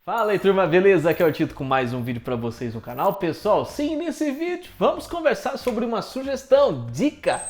Fala aí, turma, beleza? Aqui é o Tito com mais um vídeo para vocês no canal. Pessoal, sim, nesse vídeo vamos conversar sobre uma sugestão, dica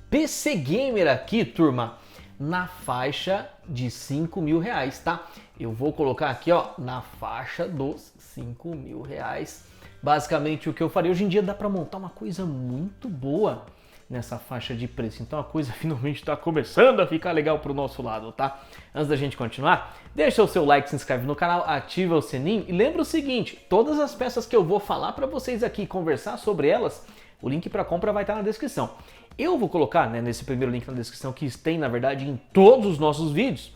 PC Gamer aqui, turma, na faixa de R$5.000, tá? Eu vou colocar aqui, ó, na faixa dos R$5.000. Basicamente o que eu farei, hoje em dia dá para montar uma coisa muito boa nessa faixa de preço. Então a coisa finalmente está começando a ficar legal pro nosso lado, tá? Antes da gente continuar, deixa o seu like, se inscreve no canal, ativa o sininho e lembra o seguinte, todas as peças que eu vou falar para vocês aqui, conversar sobre elas, o link para compra vai estar na descrição. Eu vou colocar, né, nesse primeiro link na descrição, que tem na verdade em todos os nossos vídeos,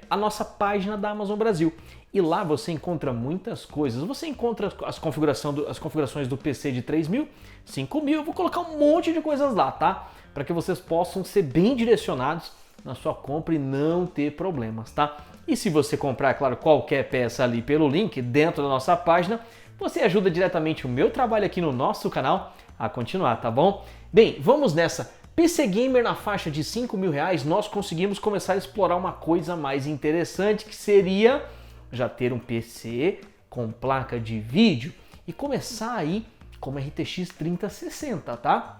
a nossa página da Amazon Brasil. E lá você encontra muitas coisas. Você encontra as configurações do PC de 3.000, 5.000. Eu vou colocar um monte de coisas lá, tá? Para que vocês possam ser bem direcionados na sua compra e não ter problemas, tá? E se você comprar, é claro, qualquer peça ali pelo link dentro da nossa página, você ajuda diretamente o meu trabalho aqui no nosso canal a continuar, tá bom? Bem, vamos nessa. PC Gamer na faixa de R$5.000, nós conseguimos começar a explorar uma coisa mais interessante, que seria já ter um PC com placa de vídeo e começar aí com uma RTX 3060, tá?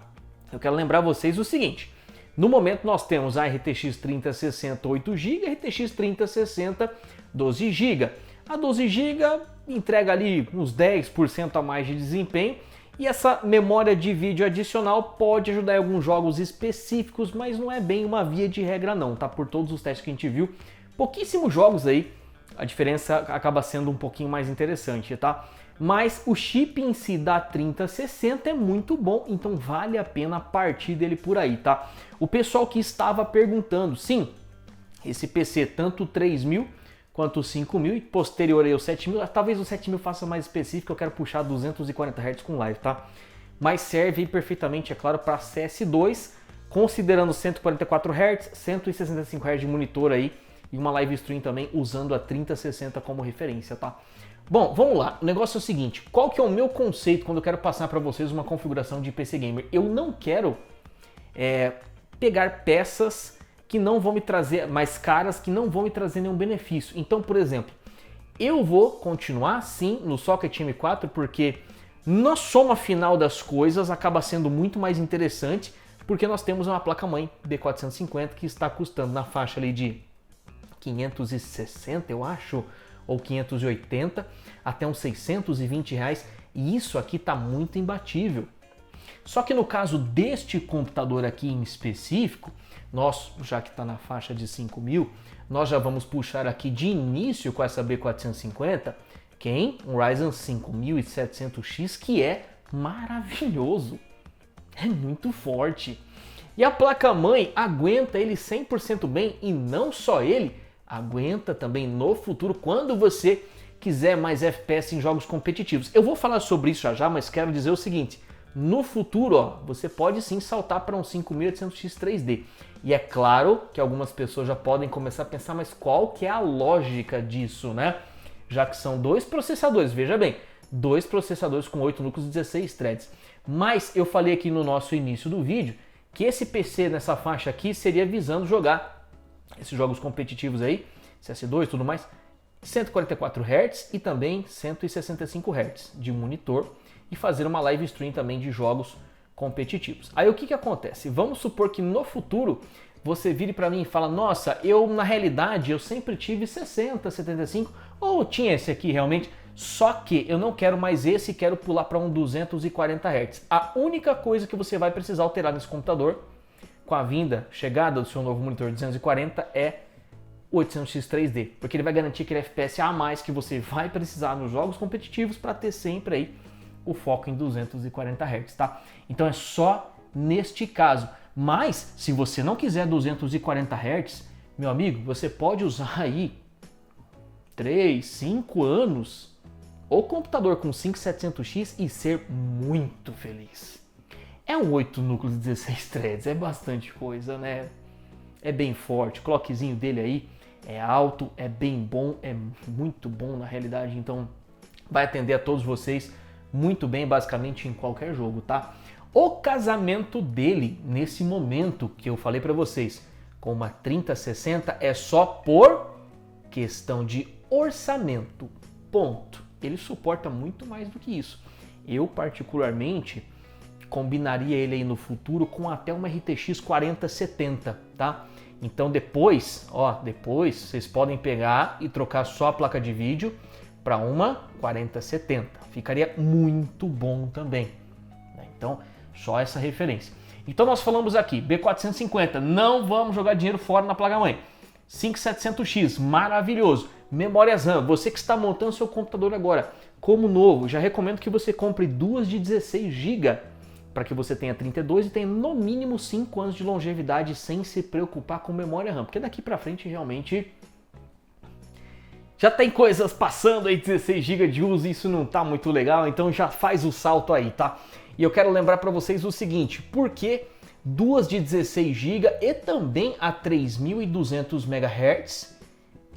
Eu quero lembrar vocês o seguinte, no momento nós temos a RTX 3060 8GB, a RTX 3060 12GB. A 12GB entrega ali uns 10% a mais de desempenho e essa memória de vídeo adicional pode ajudar em alguns jogos específicos, mas não é bem uma via de regra não, tá? Por todos os testes que a gente viu, pouquíssimos jogos aí, a diferença acaba sendo um pouquinho mais interessante, tá? Mas o chip em si da 3060 é muito bom, então vale a pena partir dele por aí, tá? O pessoal que estava perguntando, sim, esse PC tanto 3.000 quanto 5.000 e posterior aí o 7.000, talvez o 7.000 faça mais específico, eu quero puxar 240 Hz com live, tá? Mas serve aí perfeitamente, é claro, para CS2, considerando 144 Hz, 165 Hz de monitor aí, e uma live stream também usando a 3060 como referência, tá? Bom, vamos lá. O negócio é o seguinte, qual que é o meu conceito quando eu quero passar para vocês uma configuração de PC Gamer? Eu não quero pegar peças que não vão me trazer, mais caras, que não vão me trazer nenhum benefício. Então, por exemplo, eu vou continuar sim no Socket M4 porque na soma final das coisas acaba sendo muito mais interessante porque nós temos uma placa-mãe B450 que está custando na faixa ali de 560, eu acho, ou 580, até uns R$620, e isso aqui está muito imbatível. Só que no caso deste computador aqui em específico, nós, já que está na faixa de 5.000, nós já vamos puxar aqui de início com essa B450, um Ryzen 5700X, que é maravilhoso, é muito forte. E a placa-mãe aguenta ele 100% bem, e não só ele, aguenta também no futuro quando você quiser mais FPS em jogos competitivos. Eu vou falar sobre isso já, mas quero dizer o seguinte, no futuro, ó, você pode sim saltar para um 5800X 3D. E é claro que algumas pessoas já podem começar a pensar, mas qual que é a lógica disso, né? Já que são dois processadores, veja bem, dois processadores com 8 núcleos e 16 threads. Mas eu falei aqui no nosso início do vídeo que esse PC nessa faixa aqui seria visando jogar esses jogos competitivos aí, CS2 e tudo mais, 144 Hz e também 165 Hz de monitor e fazer uma live stream também de jogos competitivos. Aí o que acontece? Vamos supor que no futuro você vire para mim e fala, nossa, eu na realidade eu sempre tive 60, 75 ou tinha esse aqui realmente, só que eu não quero mais esse e quero pular para um 240 Hz. A única coisa que você vai precisar alterar nesse computador com a chegada do seu novo monitor 240 é o 800X 3D, porque ele vai garantir aquele FPS a mais que você vai precisar nos jogos competitivos para ter sempre aí o foco em 240 Hz, tá? Então é só neste caso. Mas se você não quiser 240 Hz, meu amigo, você pode usar aí 3, 5 anos o computador com 5700X e ser muito feliz. É um 8 núcleos e 16 threads, é bastante coisa, né? É bem forte, o clockzinho dele aí é alto, é bem bom, é muito bom na realidade, então vai atender a todos vocês muito bem, basicamente em qualquer jogo, tá? O casamento dele, nesse momento que eu falei para vocês, com uma 3060 é só por questão de orçamento, ponto. Ele suporta muito mais do que isso. Eu, particularmente, combinaria ele aí no futuro com até uma RTX 4070, tá? Então depois vocês podem pegar e trocar só a placa de vídeo para uma 4070. Ficaria muito bom também, né? Então, só essa referência. Então nós falamos aqui, B450, não vamos jogar dinheiro fora na placa-mãe. 5700X, maravilhoso. Memórias RAM, você que está montando seu computador agora, como novo, já recomendo que você compre duas de 16 GB, para que você tenha 32 e tenha no mínimo 5 anos de longevidade sem se preocupar com memória RAM, porque daqui para frente realmente já tem coisas passando aí 16 GB de uso e isso não tá muito legal, então já faz o salto aí, tá? E eu quero lembrar para vocês o seguinte, por que duas de 16 GB e também a 3200 MHz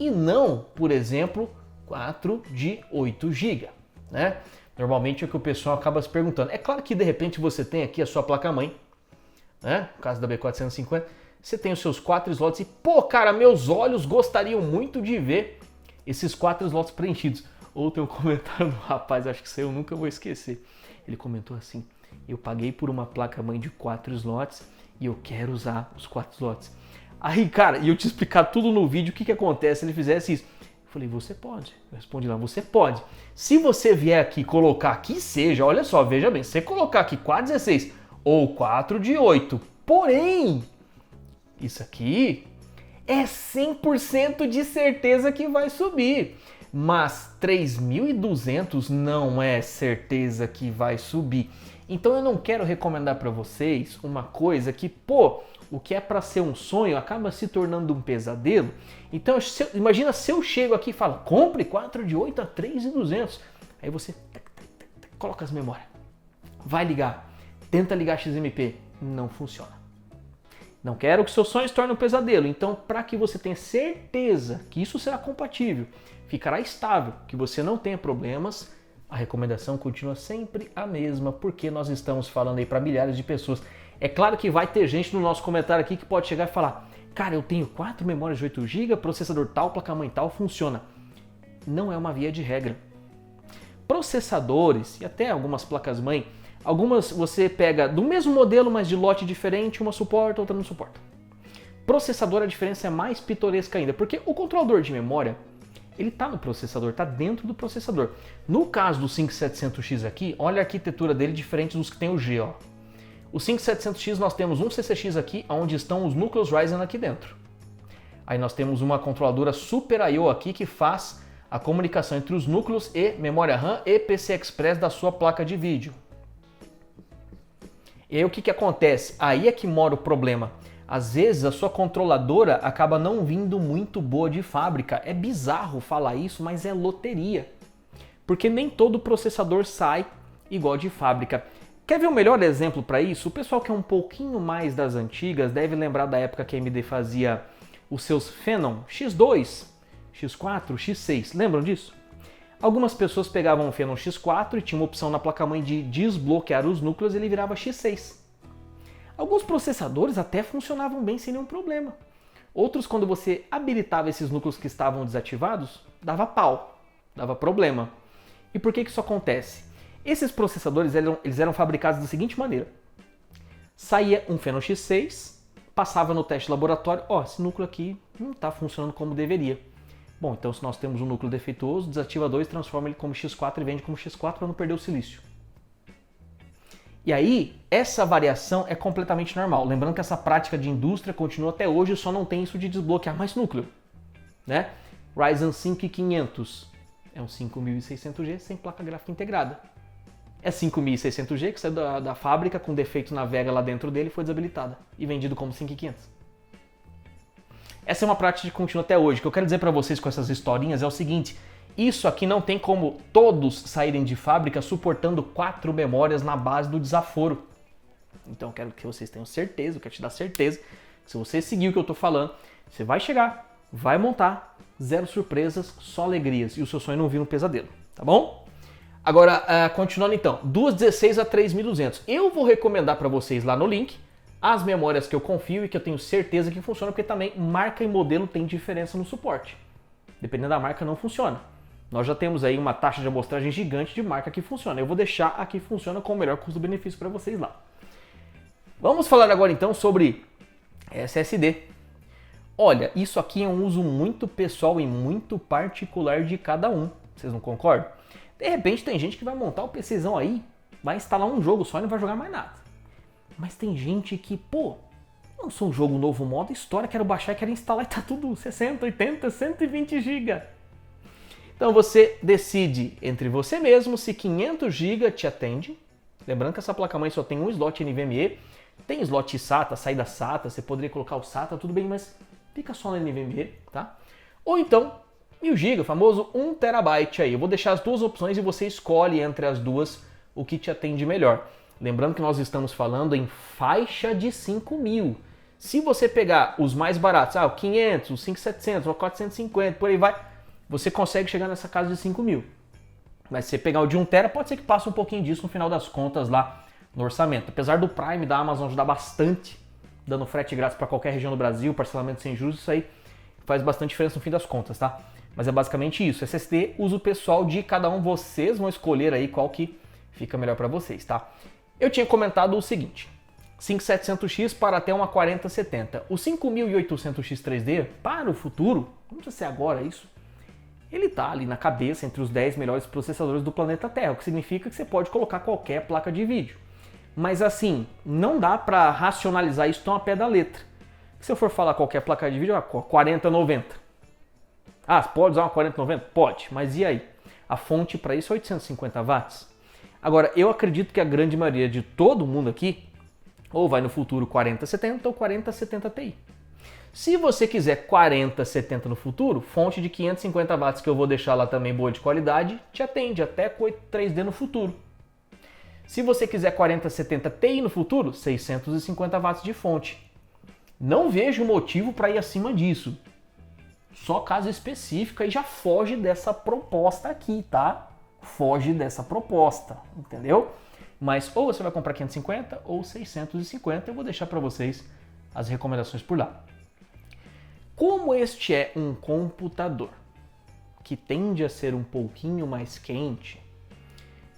e não, por exemplo, 4 de 8 GB, né? Normalmente é o que o pessoal acaba se perguntando. É claro que de repente você tem aqui a sua placa-mãe, né? No caso da B450, você tem os seus 4 slots e, pô, cara, meus olhos gostariam muito de ver esses 4 slots preenchidos. Ou tem um comentário do rapaz, acho que isso aí eu nunca vou esquecer. Ele comentou assim, eu paguei por uma placa-mãe de 4 slots e eu quero usar os 4 slots. Aí, cara, e eu te explicar tudo no vídeo, o que acontece se ele fizesse isso. Eu falei, você pode. Eu respondi lá, você pode. Se você vier aqui colocar que seja, olha só, veja bem, se você colocar aqui 416 ou 4 de 8, porém, isso aqui é 100% de certeza que vai subir. Mas 3.200 não é certeza que vai subir. Então eu não quero recomendar para vocês uma coisa que, pô, o que é para ser um sonho acaba se tornando um pesadelo. Então imagina se eu chego aqui e falo, compre 4 de 8 a 3.200. Aí você coloca as memórias, vai ligar, tenta ligar XMP, não funciona. Não quero que seu sonho se torne um pesadelo. Então, para que você tenha certeza que isso será compatível, ficará estável, que você não tenha problemas, a recomendação continua sempre a mesma, porque nós estamos falando aí para milhares de pessoas. É claro que vai ter gente no nosso comentário aqui que pode chegar e falar, cara, eu tenho 4 memórias de 8 GB, processador tal, placa-mãe tal, funciona. Não é uma via de regra. Processadores e até algumas placas-mãe, algumas você pega do mesmo modelo, mas de lote diferente, uma suporta, outra não suporta. Processador, a diferença é mais pitoresca ainda, porque o controlador de memória, ele está no processador, está dentro do processador. No caso do 5700X aqui, olha a arquitetura dele diferente dos que tem o G, ó. O 5700X nós temos um CCX aqui, onde estão os núcleos Ryzen aqui dentro. Aí nós temos uma controladora Super I/O aqui que faz a comunicação entre os núcleos e memória RAM e PCI Express da sua placa de vídeo. E aí o que acontece? Aí é que mora o problema. Às vezes a sua controladora acaba não vindo muito boa de fábrica. É bizarro falar isso, mas é loteria. Porque nem todo processador sai igual de fábrica. Quer ver o melhor exemplo para isso? O pessoal que é um pouquinho mais das antigas deve lembrar da época que a AMD fazia os seus Phenom X2, X4, X6. Lembram disso? Algumas pessoas pegavam o Phenom X4 e tinha uma opção na placa-mãe de desbloquear os núcleos e ele virava X6. Alguns processadores até funcionavam bem sem nenhum problema. Outros, quando você habilitava esses núcleos que estavam desativados, dava pau, dava problema. E por que isso acontece? Esses processadores eles eram fabricados da seguinte maneira. Saía um Phenom X6, passava no teste laboratório, ó, esse núcleo aqui não está funcionando como deveria. Bom, então se nós temos um núcleo defeituoso, desativa 2, transforma ele como X4 e vende como X4 para não perder o silício. E aí, essa variação é completamente normal. Lembrando que essa prática de indústria continua até hoje, só não tem isso de desbloquear mais núcleo, né? Ryzen 5500 é um 5600G sem placa gráfica integrada. É 5600G que saiu da fábrica com defeito na Vega lá dentro dele e foi desabilitada e vendido como 5500. Essa é uma prática que continua até hoje. O que eu quero dizer para vocês com essas historinhas é o seguinte, isso aqui não tem como todos saírem de fábrica suportando 4 memórias na base do desaforo. Então eu quero que vocês tenham certeza, eu quero te dar certeza, que se você seguir o que eu estou falando, você vai chegar, vai montar, zero surpresas, só alegrias e o seu sonho não vir um pesadelo, tá bom? Agora, continuando então, duas 16 a 3200. Eu vou recomendar para vocês lá no link as memórias que eu confio e que eu tenho certeza que funcionam, porque também marca e modelo tem diferença no suporte. dependendo da marca, não funciona. Nós já temos aí uma taxa de amostragem gigante de marca que funciona. Eu vou deixar a que funciona com o melhor custo-benefício para vocês lá. Vamos falar agora então sobre SSD. Olha, isso aqui é um uso muito pessoal e muito particular de cada um. Vocês não concordam? De repente tem gente que vai montar o PCzão aí, vai instalar um jogo só e não vai jogar mais nada. Mas tem gente que, pô, lançou um jogo novo, modo história, quero baixar e quero instalar e tá tudo 60, 80, 120 GB. Então você decide entre você mesmo se 500 GB te atende. Lembrando que essa placa-mãe só tem um slot NVMe. Tem slot SATA, saída SATA, você poderia colocar o SATA, tudo bem, mas fica só no NVMe, tá? Ou então, 1000 GB, famoso 1 TB aí. Eu vou deixar as duas opções e você escolhe entre as duas o que te atende melhor. Lembrando que nós estamos falando em faixa de 5.000. Se você pegar os mais baratos, o 500, o 5.700, o 450, por aí vai, você consegue chegar nessa casa de 5.000. Mas se você pegar o de 1 TB, pode ser que passe um pouquinho disso no final das contas lá no orçamento. Apesar do Prime da Amazon ajudar bastante, dando frete grátis para qualquer região do Brasil, parcelamento sem juros, isso aí faz bastante diferença no fim das contas, tá? Mas é basicamente isso. SSD, uso pessoal de cada um, vocês vão escolher aí qual que fica melhor para vocês, tá? Eu tinha comentado o seguinte, 5700X para até uma 4070. O 5800X 3D, para o futuro, não precisa ser agora isso, ele está ali na cabeça entre os 10 melhores processadores do planeta Terra, o que significa que você pode colocar qualquer placa de vídeo. Mas assim, não dá para racionalizar isso tão a pé da letra. Se eu for falar qualquer placa de vídeo, 4090. Pode usar uma 4090? Pode, mas e aí? A fonte para isso é 850 watts. Agora, eu acredito que a grande maioria de todo mundo aqui ou vai no futuro 4070 ou 4070 Ti. Se você quiser 4070 no futuro, fonte de 550 watts que eu vou deixar lá também boa de qualidade, te atende até com 3D no futuro. Se você quiser 4070 Ti no futuro, 650 watts de fonte. Não vejo motivo para ir acima disso. Só caso específico e já foge dessa proposta aqui, tá? Foge dessa proposta, entendeu? Mas ou você vai comprar 550 ou 650, eu vou deixar para vocês as recomendações por lá. Como este é um computador que tende a ser um pouquinho mais quente,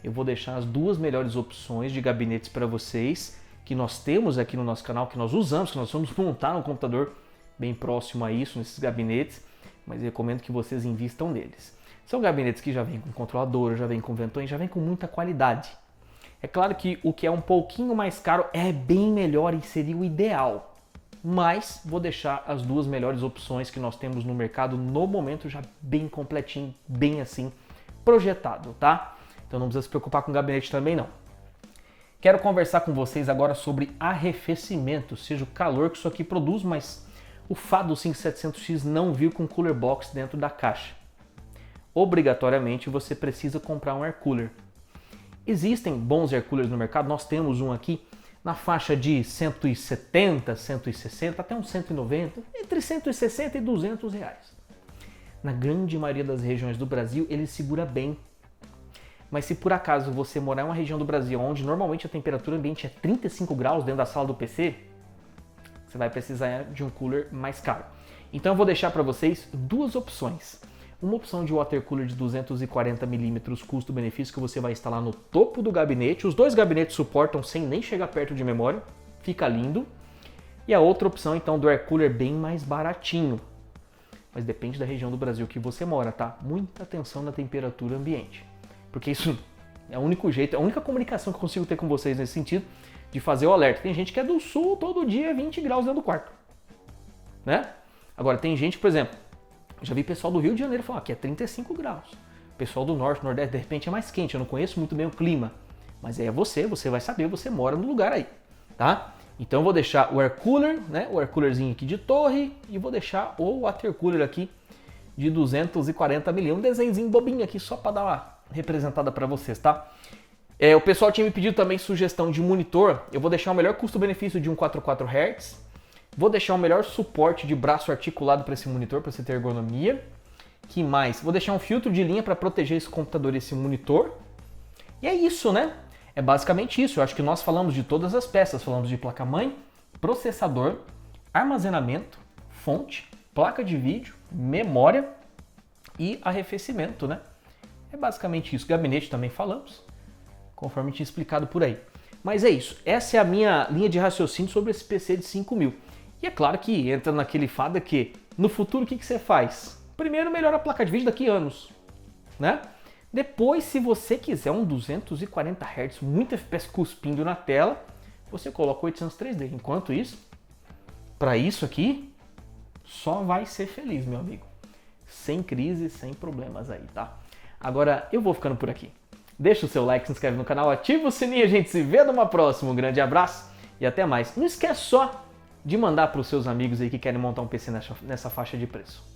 eu vou deixar as duas melhores opções de gabinetes para vocês que nós temos aqui no nosso canal, que nós usamos, que nós vamos montar um computador bem próximo a isso, nesses gabinetes, mas eu recomendo que vocês invistam neles. São gabinetes que já vêm com controlador, já vêm com ventões, já vêm com muita qualidade. É claro que o que é um pouquinho mais caro é bem melhor e seria o ideal. Mas vou deixar as duas melhores opções que nós temos no mercado no momento já bem completinho, bem assim, projetado, tá? Então não precisa se preocupar com o gabinete também não. Quero conversar com vocês agora sobre arrefecimento, seja o calor que isso aqui produz, mas o fato do 5700X não vir com cooler box dentro da caixa. Obrigatoriamente você precisa comprar um air cooler. Existem bons air coolers no mercado, nós temos um aqui na faixa de 170, 160, até uns 190, entre 160 e 200 reais. Na grande maioria das regiões do Brasil, ele segura bem. Mas se por acaso você morar em uma região do Brasil onde normalmente a temperatura ambiente é 35 graus dentro da sala do PC, você vai precisar de um cooler mais caro. Então eu vou deixar para vocês duas opções. Uma opção de water cooler de 240 mm custo-benefício que você vai instalar no topo do gabinete. Os dois gabinetes suportam sem nem chegar perto de memória. Fica lindo. E a outra opção então do air cooler bem mais baratinho. Mas depende da região do Brasil que você mora, tá? Muita atenção na temperatura ambiente. Porque isso é o único jeito, é a única comunicação que eu consigo ter com vocês nesse sentido de fazer o alerta. Tem gente que é do sul, todo dia 20 graus dentro do quarto. Né? Agora tem gente, por exemplo, já vi pessoal do Rio de Janeiro falar que é 35 graus. Pessoal do Norte, Nordeste, de repente é mais quente. Eu não conheço muito bem o clima. Mas é você vai saber, você mora no lugar aí, tá? Então eu vou deixar o air cooler, né? O air coolerzinho aqui de torre e vou deixar o water cooler aqui de 240 mm. Um desenhozinho bobinho aqui só para dar uma representada para vocês, tá? O pessoal tinha me pedido também sugestão de monitor. Eu vou deixar o melhor custo-benefício de 144 Hz. Vou deixar o melhor suporte de braço articulado para esse monitor, para você ter ergonomia. Que mais? Vou deixar um filtro de linha para proteger esse computador e esse monitor. E é isso, né? É basicamente isso. Eu acho que nós falamos de todas as peças. Falamos de placa-mãe, processador, armazenamento, fonte, placa de vídeo, memória e arrefecimento, né? É basicamente isso. Gabinete também falamos, conforme tinha explicado por aí. Mas é isso. Essa é a minha linha de raciocínio sobre esse PC de 5.000. E é claro que entra naquele fada que no futuro o que você faz? Primeiro melhora a placa de vídeo daqui a anos, né? Depois, se você quiser um 240 Hz, muito FPS cuspindo na tela, você coloca 800 3D. Enquanto isso, para isso aqui, só vai ser feliz, meu amigo. Sem crise, sem problemas aí, tá? Agora, eu vou ficando por aqui. Deixa o seu like, se inscreve no canal, ativa o sininho, a gente se vê numa próxima. Um grande abraço e até mais. Não esquece só de mandar para os seus amigos aí que querem montar um PC nessa faixa de preço.